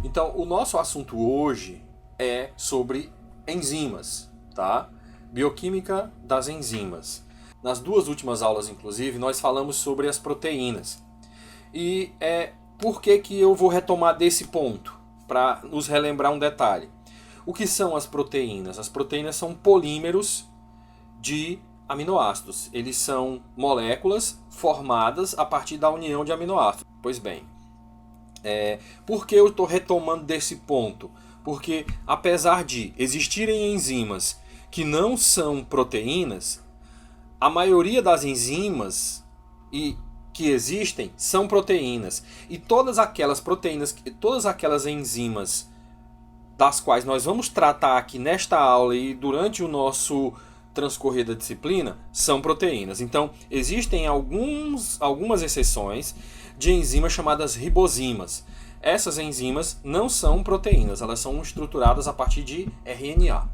Então, o nosso assunto hoje é sobre enzimas, tá? Bioquímica das enzimas. Nas duas últimas aulas, inclusive, nós falamos sobre as proteínas. E por que eu vou retomar desse ponto? Para nos relembrar um detalhe. O que são as proteínas? As proteínas são polímeros de aminoácidos. Eles são moléculas formadas a partir da união de aminoácidos. Pois bem, por que eu estou retomando desse ponto? Porque apesar de existirem enzimas que não são proteínas, a maioria das enzimas que existem são proteínas. E todas aquelas proteínas, todas aquelas enzimas das quais nós vamos tratar aqui nesta aula e durante o nosso transcorrer da disciplina, são proteínas. Então, existem algumas exceções de enzimas chamadas ribozimas. Essas enzimas não são proteínas, elas são estruturadas a partir de RNA.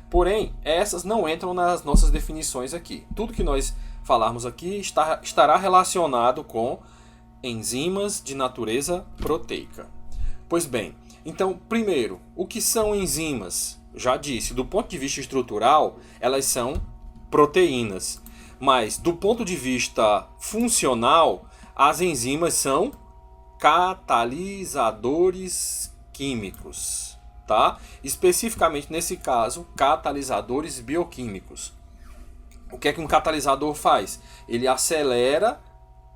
Porém, essas não entram nas nossas definições aqui. Tudo que nós falarmos aqui estará relacionado com enzimas de natureza proteica. Pois bem, então, primeiro, o que são enzimas? Já disse, do ponto de vista estrutural, elas são proteínas. Mas, do ponto de vista funcional, as enzimas são catalisadores químicos, tá? Especificamente nesse caso, catalisadores bioquímicos. O que é que um catalisador faz? Ele acelera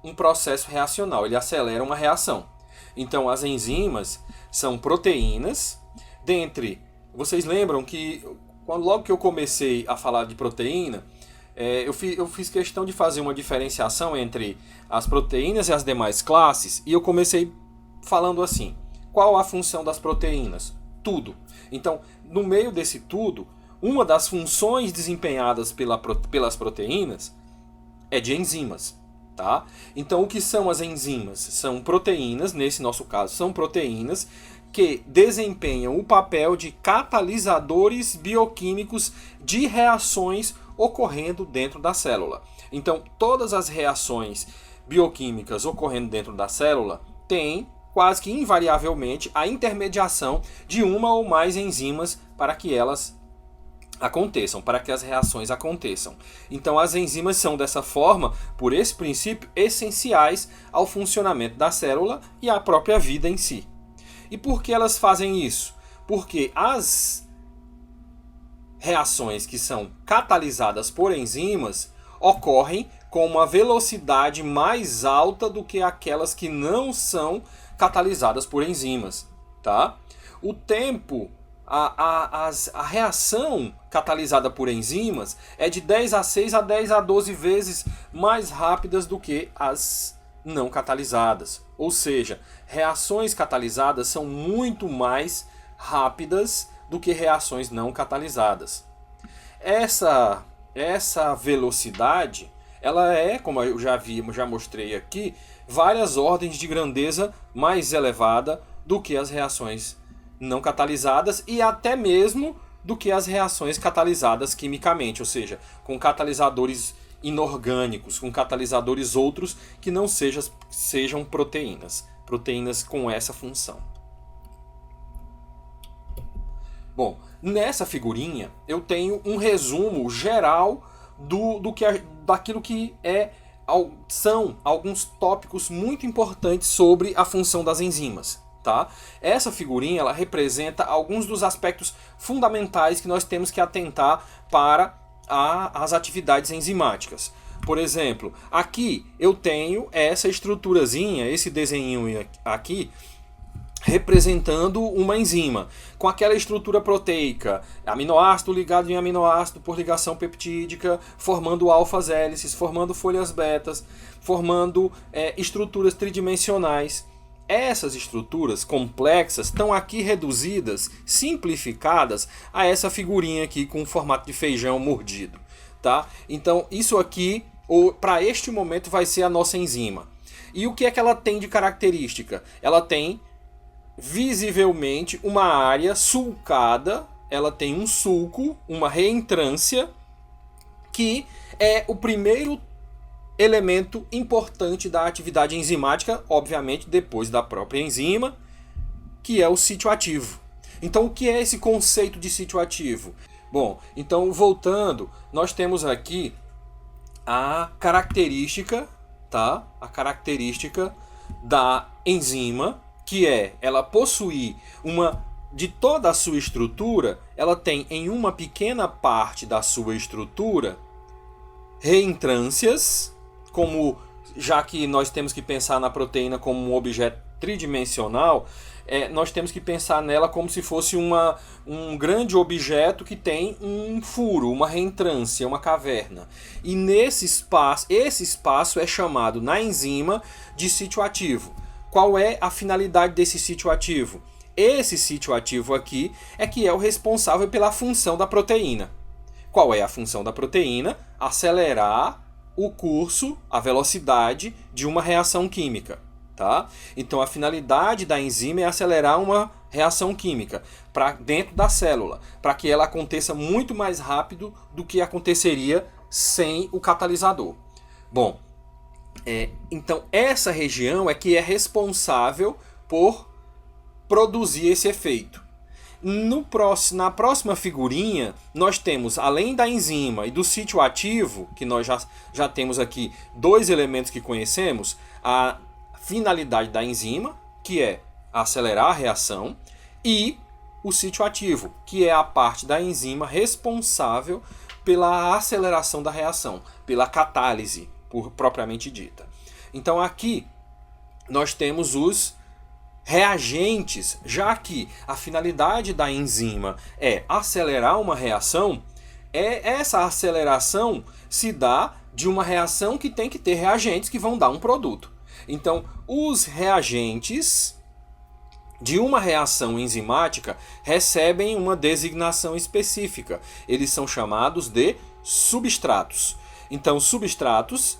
um processo reacional, ele acelera uma reação. Então, as enzimas são proteínas. Vocês lembram que logo que eu comecei a falar de proteína, eu fiz questão de fazer uma diferenciação entre as proteínas e as demais classes, e eu comecei falando assim: qual a função das proteínas? Tudo. Então, no meio desse tudo, uma das funções desempenhadas pelas proteínas é de enzimas. Tá? Então, o que são as enzimas? São proteínas, nesse nosso caso, são proteínas que desempenham o papel de catalisadores bioquímicos de reações ocorrendo dentro da célula. Então, todas as reações bioquímicas ocorrendo dentro da célula têm, quase que invariavelmente, a intermediação de uma ou mais enzimas para que elas aconteçam, para que as reações aconteçam. Então, as enzimas são, dessa forma, por esse princípio, essenciais ao funcionamento da célula e à própria vida em si. E por que elas fazem isso? Porque as reações que são catalisadas por enzimas ocorrem com uma velocidade mais alta do que aquelas que não são catalisadas por enzimas, tá? O tempo, a reação catalisada por enzimas é de 10 a 6 a 10 a 12 vezes mais rápidas do que as não catalisadas. Ou seja, reações catalisadas são muito mais rápidas do que reações não catalisadas. Essa velocidade, ela é, como eu já mostrei aqui, várias ordens de grandeza mais elevada do que as reações não catalisadas e até mesmo do que as reações catalisadas quimicamente, ou seja, com catalisadores inorgânicos, com catalisadores outros que não sejam proteínas com essa função. Bom, nessa figurinha eu tenho um resumo geral daquilo que são alguns tópicos muito importantes sobre a função das enzimas. Tá? Essa figurinha ela representa alguns dos aspectos fundamentais que nós temos que atentar para as atividades enzimáticas. Por exemplo, aqui eu tenho essa estruturazinha, esse desenho aqui, representando uma enzima, com aquela estrutura proteica, aminoácido ligado em aminoácido por ligação peptídica, formando alfas hélices, formando folhas betas, formando estruturas tridimensionais. Essas estruturas complexas estão aqui reduzidas, simplificadas a essa figurinha aqui com o formato de feijão mordido. Tá? Então isso aqui, para este momento, vai ser a nossa enzima. E o que é que ela tem de característica? Ela tem visivelmente uma área sulcada, ela tem um sulco, uma reentrância, que é o primeiro elemento importante da atividade enzimática, obviamente depois da própria enzima, que é o sítio ativo. Então, o que é esse conceito de sítio ativo? Bom, então voltando, nós temos aqui a característica, tá? A característica da enzima, que é ela possuir de toda a sua estrutura, ela tem em uma pequena parte da sua estrutura reentrâncias, como já que nós temos que pensar na proteína como um objeto tridimensional, nós temos que pensar nela como se fosse um grande objeto que tem um furo, uma reentrância, uma caverna. E esse espaço é chamado na enzima de sítio ativo. Qual é a finalidade desse sítio ativo? Esse sítio ativo aqui é que é o responsável pela função da proteína. Qual é a função da proteína? Acelerar o curso, a velocidade de uma reação química. Tá? Então a finalidade da enzima é acelerar uma reação química para dentro da célula, para que ela aconteça muito mais rápido do que aconteceria sem o catalisador. Bom, então essa região é que é responsável por produzir esse efeito. Na próxima figurinha, nós temos, além da enzima e do sítio ativo, que nós já temos aqui dois elementos que conhecemos, a finalidade da enzima, que é acelerar a reação, e o sítio ativo, que é a parte da enzima responsável pela aceleração da reação, pela catálise, propriamente dita. Então aqui nós temos os reagentes, já que a finalidade da enzima é acelerar uma reação, essa aceleração se dá de uma reação que tem que ter reagentes que vão dar um produto. Então, os reagentes de uma reação enzimática recebem uma designação específica. Eles são chamados de substratos. Então, substratos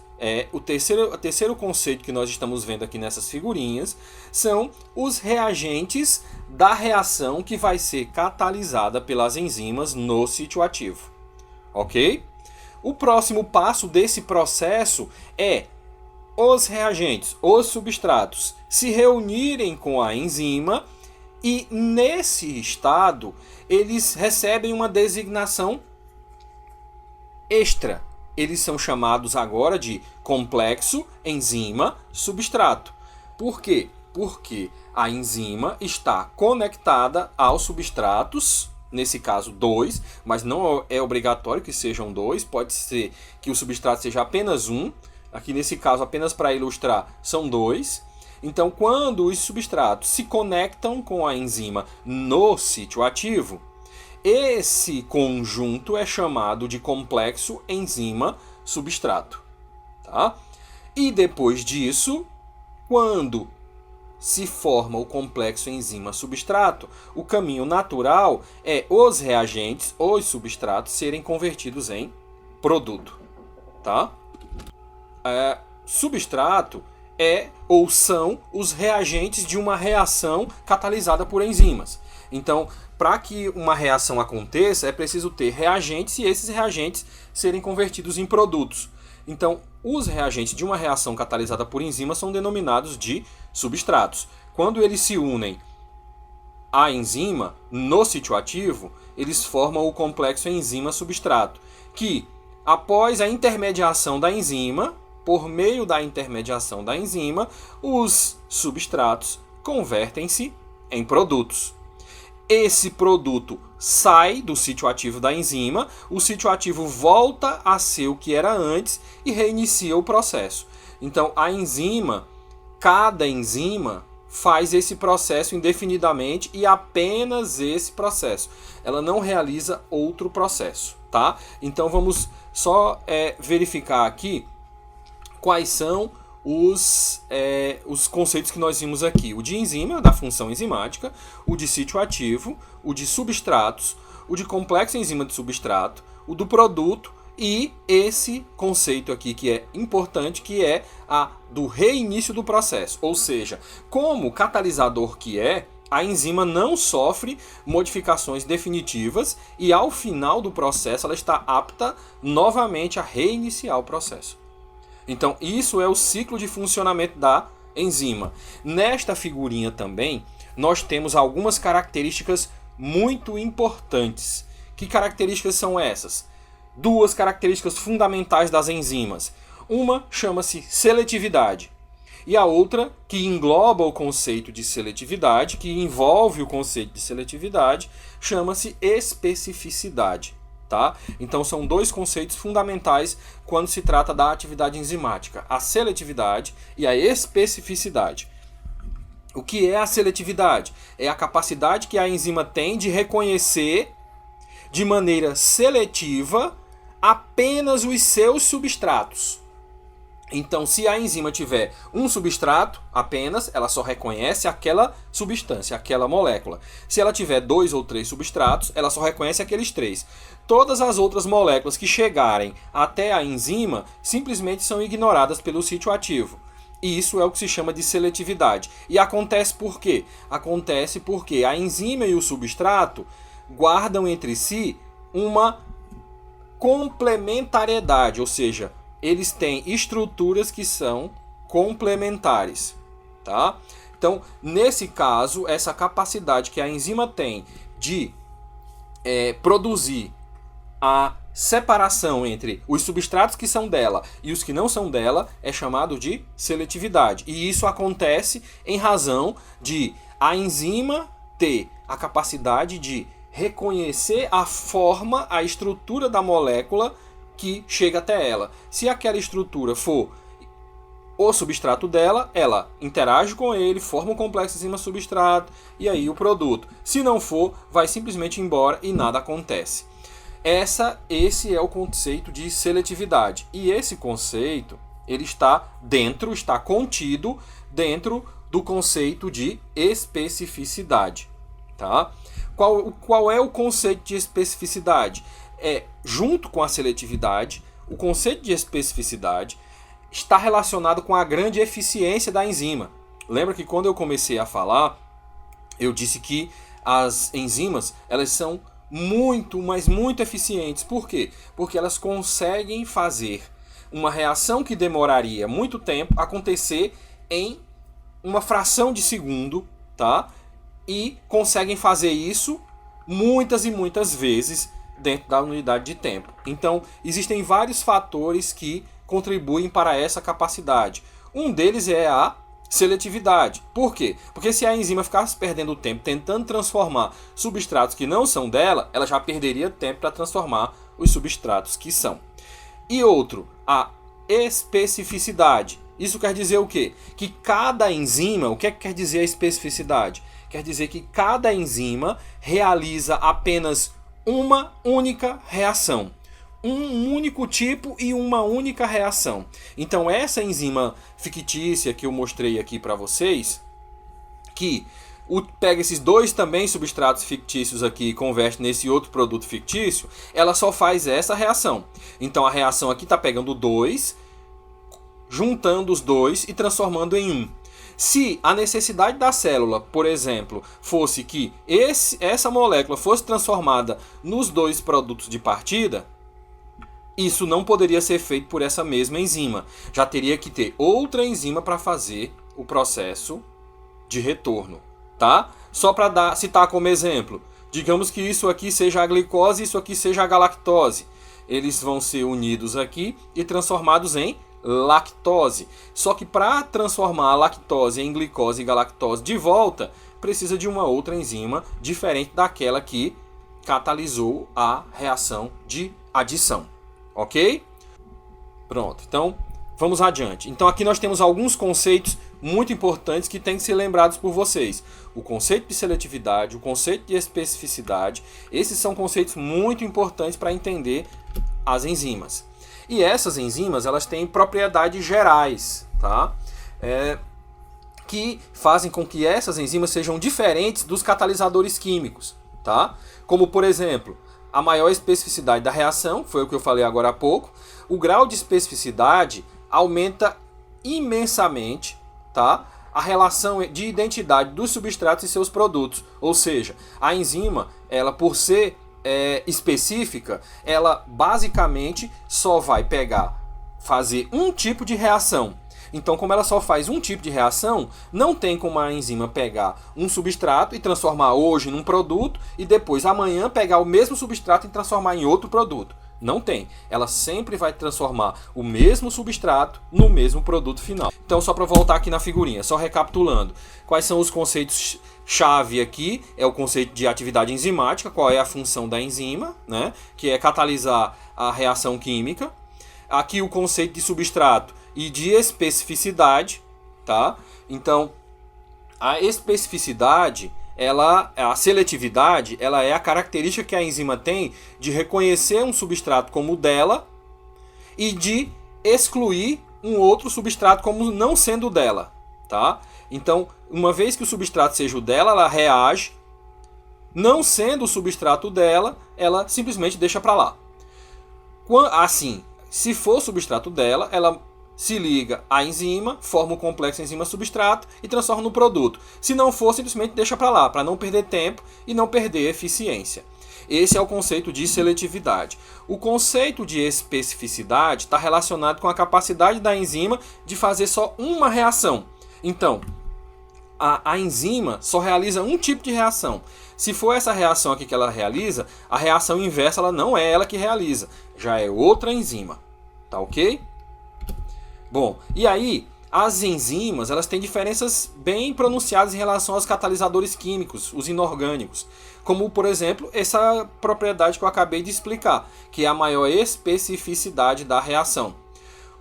o terceiro conceito que nós estamos vendo aqui nessas figurinhas, são os reagentes da reação que vai ser catalisada pelas enzimas no sítio ativo. Ok? O próximo passo desse processo é os reagentes, os substratos, se reunirem com a enzima e, nesse estado, eles recebem uma designação extra. Eles são chamados agora de complexo enzima-substrato. Por quê? Porque a enzima está conectada aos substratos, nesse caso 2, mas não é obrigatório que sejam 2, pode ser que o substrato seja apenas um. Aqui nesse caso, apenas para ilustrar, são 2. Então, quando os substratos se conectam com a enzima no sítio ativo, esse conjunto é chamado de complexo enzima-substrato. Tá? E depois disso, quando se forma o complexo enzima-substrato, o caminho natural é os reagentes, os substratos, serem convertidos em produto. Tá? Substrato ou são os reagentes de uma reação catalisada por enzimas. Então, para que uma reação aconteça, é preciso ter reagentes e esses reagentes serem convertidos em produtos. Então, os reagentes de uma reação catalisada por enzimas são denominados de substratos. Quando eles se unem à enzima no sítio ativo, eles formam o complexo enzima-substrato, que, após a intermediação da enzima, por meio da intermediação da enzima, os substratos convertem-se em produtos. Esse produto sai do sítio ativo da enzima, o sítio ativo volta a ser o que era antes e reinicia o processo. Então, cada enzima faz esse processo indefinidamente e apenas esse processo. Ela não realiza outro processo, tá? Então, vamos só verificar aqui quais são os conceitos que nós vimos aqui. O de enzima, da função enzimática, o de sítio ativo, o de substratos, o de complexo enzima de substrato, o do produto e esse conceito aqui que é importante, que é do reinício do processo. Ou seja, como catalisador que a enzima não sofre modificações definitivas e ao final do processo ela está apta novamente a reiniciar o processo. Então, isso é o ciclo de funcionamento da enzima. Nesta figurinha também, nós temos algumas características muito importantes. Que características são essas? Duas características fundamentais das enzimas. Uma chama-se seletividade e a outra, que engloba o conceito de seletividade, que envolve o conceito de seletividade, chama-se especificidade. Tá? Então são dois conceitos fundamentais quando se trata da atividade enzimática, a seletividade e a especificidade. O que é a seletividade? É a capacidade que a enzima tem de reconhecer de maneira seletiva apenas os seus substratos. Então, se a enzima tiver um substrato apenas, ela só reconhece aquela substância, aquela molécula. Se ela tiver 2 ou 3 substratos, ela só reconhece aqueles 3. Todas as outras moléculas que chegarem até a enzima simplesmente são ignoradas pelo sítio ativo. E isso é o que se chama de seletividade. E acontece por quê? Acontece porque a enzima e o substrato guardam entre si uma complementariedade, ou seja, eles têm estruturas que são complementares, tá? Então, nesse caso, essa capacidade que a enzima tem de produzir a separação entre os substratos que são dela e os que não são dela é chamado de seletividade. E isso acontece em razão de a enzima ter a capacidade de reconhecer a forma, a estrutura da molécula que chega até ela. Se aquela estrutura for o substrato dela, ela interage com ele, forma um complexo enzima-substrato e aí o produto. Se não for, vai simplesmente embora e nada acontece. Esse é o conceito de seletividade. E esse conceito ele está contido dentro do conceito de especificidade. Tá? Qual é o conceito de especificidade? Junto com a seletividade, o conceito de especificidade está relacionado com a grande eficiência da enzima. Lembra que quando eu comecei a falar, eu disse que as enzimas elas são muito, mas muito eficientes. Por quê? Porque elas conseguem fazer uma reação que demoraria muito tempo acontecer em uma fração de segundo, tá? E conseguem fazer isso muitas e muitas vezes dentro da unidade de tempo. Então, existem vários fatores que contribuem para essa capacidade. Um deles é a seletividade. Por quê? Porque se a enzima ficasse perdendo tempo tentando transformar substratos que não são dela, ela já perderia tempo para transformar os substratos que são. E outro, a especificidade. Isso quer dizer o quê? Que cada enzima, o que é que quer dizer a especificidade? Quer dizer que cada enzima realiza apenas uma única reação. Um único tipo e uma única reação. Então essa enzima fictícia que eu mostrei aqui para vocês, que pega esses dois também substratos fictícios aqui e converte nesse outro produto fictício, ela só faz essa reação. Então a reação aqui está pegando dois, juntando os dois e transformando em um. Se a necessidade da célula, por exemplo, fosse que essa molécula fosse transformada nos dois produtos de partida, isso não poderia ser feito por essa mesma enzima. Já teria que ter outra enzima para fazer o processo de retorno, tá? Só para citar como exemplo, digamos que isso aqui seja a glicose e isso aqui seja a galactose. Eles vão ser unidos aqui e transformados em lactose. Só que para transformar a lactose em glicose e galactose de volta, precisa de uma outra enzima diferente daquela que catalisou a reação de adição. Ok? Pronto, então vamos adiante. Então aqui nós temos alguns conceitos muito importantes que têm que ser lembrados por vocês. O conceito de seletividade, o conceito de especificidade, esses são conceitos muito importantes para entender as enzimas. E essas enzimas, elas têm propriedades gerais, tá? Que fazem com que essas enzimas sejam diferentes dos catalisadores químicos, tá? Como, por exemplo, a maior especificidade da reação, foi o que eu falei agora há pouco, o grau de especificidade aumenta imensamente, tá? A relação de identidade dos substratos e seus produtos. Ou seja, a enzima, ela por ser específica, ela basicamente só vai fazer um tipo de reação. Então, como ela só faz um tipo de reação, não tem como a enzima pegar um substrato e transformar hoje num produto e depois amanhã pegar o mesmo substrato e transformar em outro produto. Não tem. Ela sempre vai transformar o mesmo substrato no mesmo produto final. Então, só para voltar aqui na figurinha, só recapitulando. Quais são os conceitos chave aqui? É o conceito de atividade enzimática, qual é a função da enzima, né? Que é catalisar a reação química. Aqui o conceito de substrato e de especificidade, tá? Então, a especificidade, a seletividade, ela é a característica que a enzima tem de reconhecer um substrato como o dela e de excluir um outro substrato como não sendo o dela, tá? Então, uma vez que o substrato seja o dela, ela reage. Não sendo o substrato dela, ela simplesmente deixa para lá. Assim, se for o substrato dela, ela se liga à enzima, forma o complexo enzima-substrato e transforma no produto. Se não for, simplesmente deixa para lá, para não perder tempo e não perder eficiência. Esse é o conceito de seletividade. O conceito de especificidade está relacionado com a capacidade da enzima de fazer só uma reação. Então, a enzima só realiza um tipo de reação. Se for essa reação aqui que ela realiza, a reação inversa ela não é ela que realiza, já é outra enzima. Tá ok? Bom, e aí as enzimas elas têm diferenças bem pronunciadas em relação aos catalisadores químicos, os inorgânicos. Como, por exemplo, essa propriedade que eu acabei de explicar, que é a maior especificidade da reação.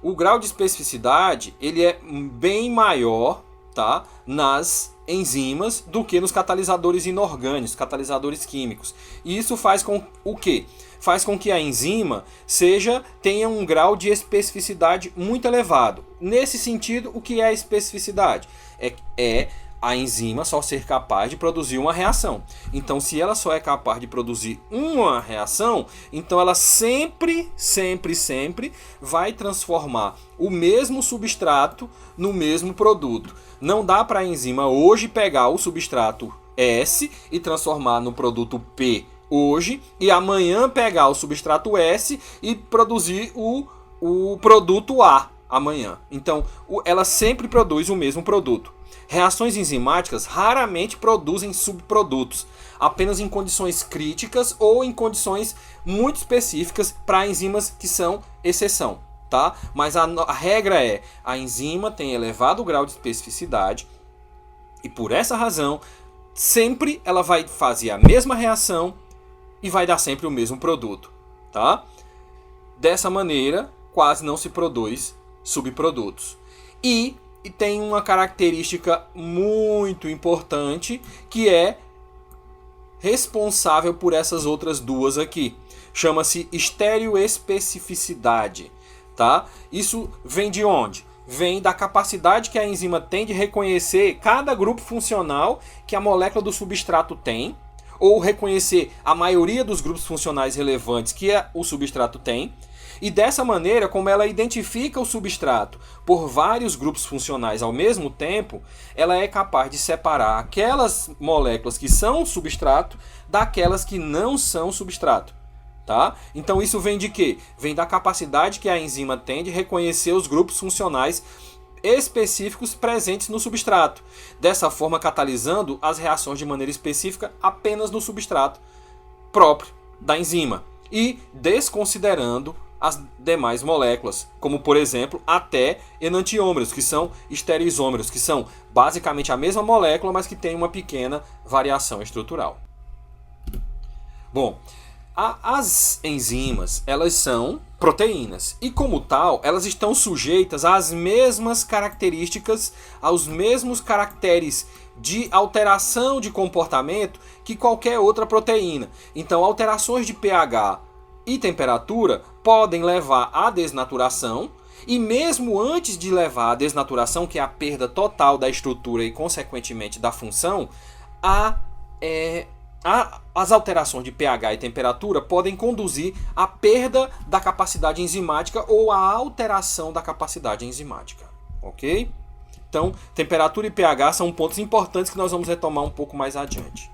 O grau de especificidade ele é bem maior, tá, nas enzimas do que nos catalisadores inorgânicos, catalisadores químicos. E isso faz com o quê? Faz com que a enzima tenha um grau de especificidade muito elevado. Nesse sentido, o que é a especificidade? É a enzima só ser capaz de produzir uma reação. Então, se ela só é capaz de produzir uma reação, então ela sempre vai transformar o mesmo substrato no mesmo produto. Não dá para a enzima hoje pegar o substrato S e transformar no produto P hoje e amanhã pegar o substrato S e produzir o produto A amanhã. Então, ela sempre produz o mesmo produto. Reações enzimáticas raramente produzem subprodutos, apenas em condições críticas ou em condições muito específicas para enzimas que são exceção, tá? Mas a regra é, a enzima tem elevado grau de especificidade e por essa razão, sempre ela vai fazer a mesma reação e vai dar sempre o mesmo produto, tá? Dessa maneira, quase não se produz subprodutos. E tem uma característica muito importante que é responsável por essas outras duas aqui. Chama-se estereoespecificidade, tá? Isso vem de onde? Vem da capacidade que a enzima tem de reconhecer cada grupo funcional que a molécula do substrato tem, ou reconhecer a maioria dos grupos funcionais relevantes que o substrato tem. E dessa maneira, como ela identifica o substrato por vários grupos funcionais ao mesmo tempo, ela é capaz de separar aquelas moléculas que são substrato daquelas que não são substrato. Tá? Então isso vem de quê? Vem da capacidade que a enzima tem de reconhecer os grupos funcionais específicos presentes no substrato. Dessa forma, catalisando as reações de maneira específica apenas no substrato próprio da enzima e desconsiderando as demais moléculas, como por exemplo até enantiômeros, que são estereoisômeros, que são basicamente a mesma molécula, mas que tem uma pequena variação estrutural. Bom, as enzimas, elas são proteínas e como tal, elas estão sujeitas às mesmas características, aos mesmos caracteres de alteração de comportamento que qualquer outra proteína. Então, alterações de pH e temperatura podem levar à desnaturação e mesmo antes de levar à desnaturação, que é a perda total da estrutura e consequentemente da função, as alterações de pH e temperatura podem conduzir à perda da capacidade enzimática ou à alteração da capacidade enzimática, ok? Então, temperatura e pH são pontos importantes que nós vamos retomar um pouco mais adiante.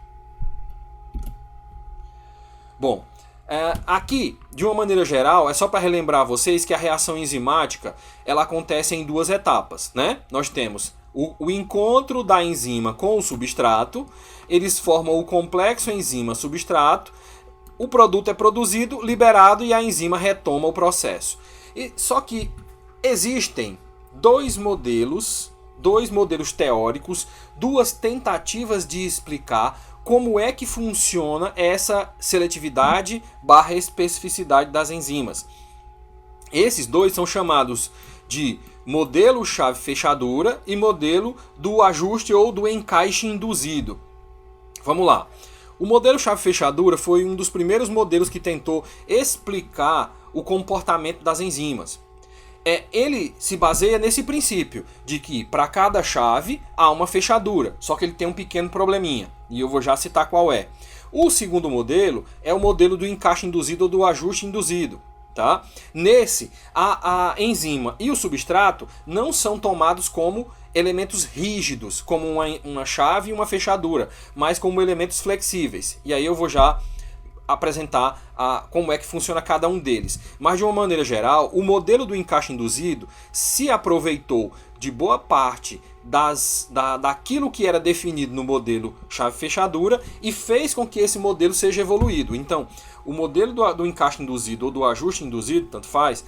Bom, Aqui, de uma maneira geral, é só para relembrar vocês que a reação enzimática ela acontece em duas etapas, né? Nós temos o encontro da enzima com o substrato, eles formam o complexo enzima-substrato, o produto é produzido, liberado e a enzima retoma o processo. Só que existem dois modelos teóricos, duas tentativas de explicar como é que funciona essa seletividade / especificidade das enzimas. Esses dois são chamados de modelo chave-fechadura e modelo do ajuste ou do encaixe induzido. Vamos lá. O modelo chave-fechadura foi um dos primeiros modelos que tentou explicar o comportamento das enzimas. Ele se baseia nesse princípio de que para cada chave há uma fechadura, só que ele tem um pequeno probleminha, e eu vou já citar qual é. O segundo modelo é o modelo do encaixe induzido ou do ajuste induzido. Tá? Nesse, a enzima e o substrato não são tomados como elementos rígidos, como uma chave e uma fechadura, mas como elementos flexíveis. E aí eu vou já apresentar como é que funciona cada um deles. Mas de uma maneira geral, o modelo do encaixe induzido se aproveitou de boa parte daquilo que era definido no modelo chave-fechadura e fez com que esse modelo seja evoluído. Então, o modelo do encaixe induzido ou do ajuste induzido, tanto faz,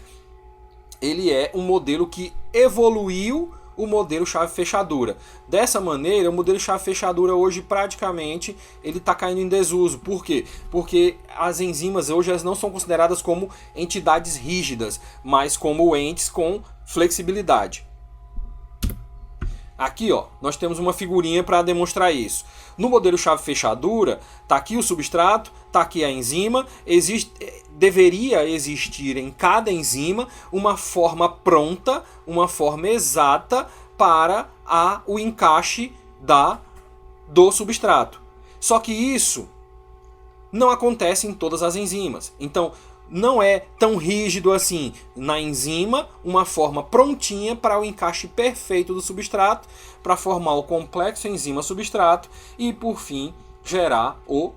ele é um modelo que evoluiu o modelo chave-fechadura. Dessa maneira, o modelo chave-fechadura hoje praticamente ele está caindo em desuso. Por quê? Porque as enzimas hoje elas não são consideradas como entidades rígidas, mas como entes com flexibilidade. Aqui, ó, nós temos uma figurinha para demonstrar isso. No modelo chave-fechadura, está aqui o substrato, está aqui a enzima. Deveria existir em cada enzima uma forma pronta, uma forma exata para o encaixe do substrato. Só que isso não acontece em todas as enzimas. Então, não é tão rígido assim na enzima, uma forma prontinha para o encaixe perfeito do substrato, para formar o complexo enzima-substrato e, por fim, gerar o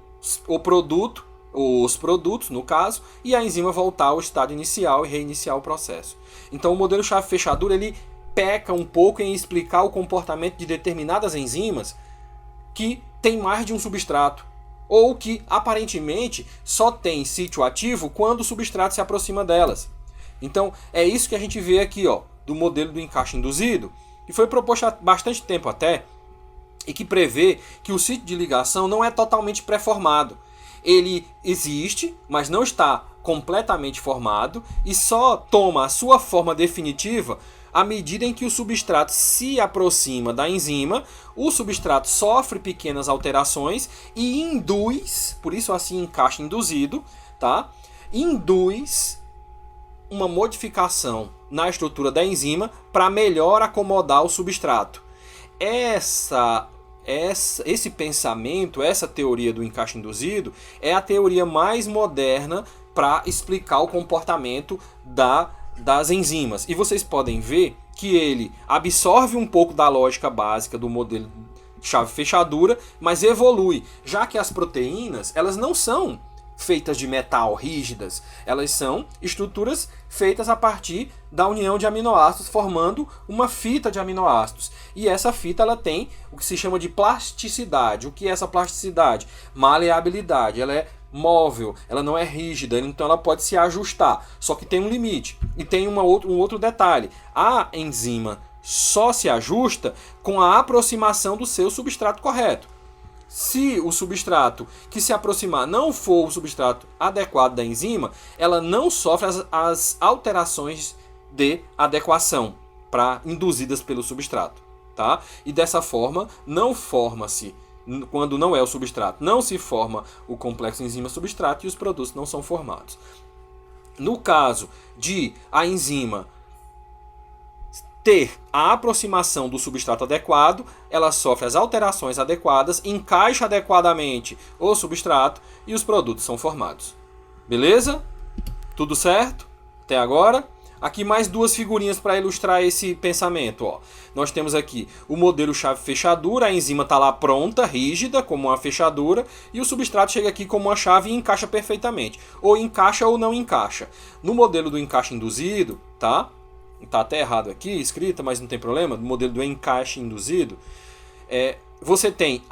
produto, os produtos, no caso, e a enzima voltar ao estado inicial e reiniciar o processo. Então, o modelo chave-fechadura ele peca um pouco em explicar o comportamento de determinadas enzimas que tem mais de um substrato, ou que aparentemente só tem sítio ativo quando o substrato se aproxima delas. Então é isso que a gente vê aqui, ó, do modelo do encaixe induzido, que foi proposto há bastante tempo até, e que prevê que o sítio de ligação não é totalmente pré-formado. Ele existe, mas não está completamente formado, e só toma a sua forma definitiva à medida em que o substrato se aproxima da enzima, o substrato sofre pequenas alterações e induz, por isso assim encaixe induzido, tá? Induz uma modificação na estrutura da enzima para melhor acomodar o substrato. Esse pensamento, essa teoria do encaixe induzido é a teoria mais moderna para explicar o comportamento das enzimas. E vocês podem ver que ele absorve um pouco da lógica básica do modelo chave-fechadura, mas evolui, já que as proteínas elas não são feitas de metal rígidas, elas são estruturas feitas a partir da união de aminoácidos, formando uma fita de aminoácidos. E essa fita ela tem o que se chama de plasticidade. O que é essa plasticidade? Maleabilidade. Ela é móvel, ela não é rígida, então ela pode se ajustar, só que tem um limite. E tem um outro detalhe, a enzima só se ajusta com a aproximação do seu substrato correto. Se o substrato que se aproximar não for o substrato adequado da enzima, ela não sofre as alterações de adequação induzidas pelo substrato, tá? E dessa forma não forma-se, quando não é o substrato, não se forma o complexo enzima-substrato e os produtos não são formados. No caso de a enzima ter a aproximação do substrato adequado, ela sofre as alterações adequadas, encaixa adequadamente o substrato e os produtos são formados. Beleza? Tudo certo? Até agora? Aqui mais duas figurinhas para ilustrar esse pensamento. Ó. Nós temos aqui o modelo chave-fechadura, a enzima está lá pronta, rígida, como uma fechadura, e o substrato chega aqui como uma chave e encaixa perfeitamente. Ou encaixa ou não encaixa. No modelo do encaixe induzido, tá? Tá até errado aqui, escrita, mas não tem problema. No modelo do encaixe induzido, você tem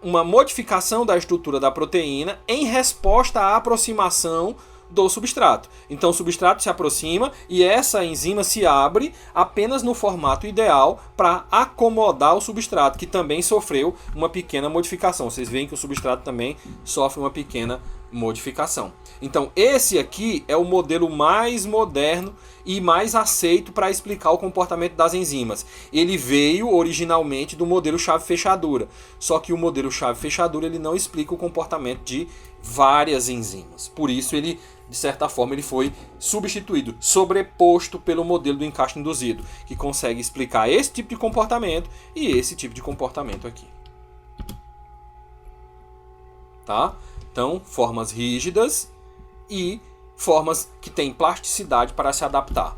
uma modificação da estrutura da proteína em resposta à aproximação do substrato. Então o substrato se aproxima e essa enzima se abre apenas no formato ideal para acomodar o substrato, que também sofreu uma pequena modificação. Vocês veem que o substrato também sofre uma pequena modificação. Então esse aqui é o modelo mais moderno e mais aceito para explicar o comportamento das enzimas. Ele veio originalmente do modelo chave-fechadura, só que o modelo chave-fechadura ele não explica o comportamento de várias enzimas. Por isso ele, de certa forma, ele foi substituído, sobreposto pelo modelo do encaixe induzido, que consegue explicar esse tipo de comportamento e esse tipo de comportamento aqui. Tá? Então, formas rígidas e formas que têm plasticidade para se adaptar.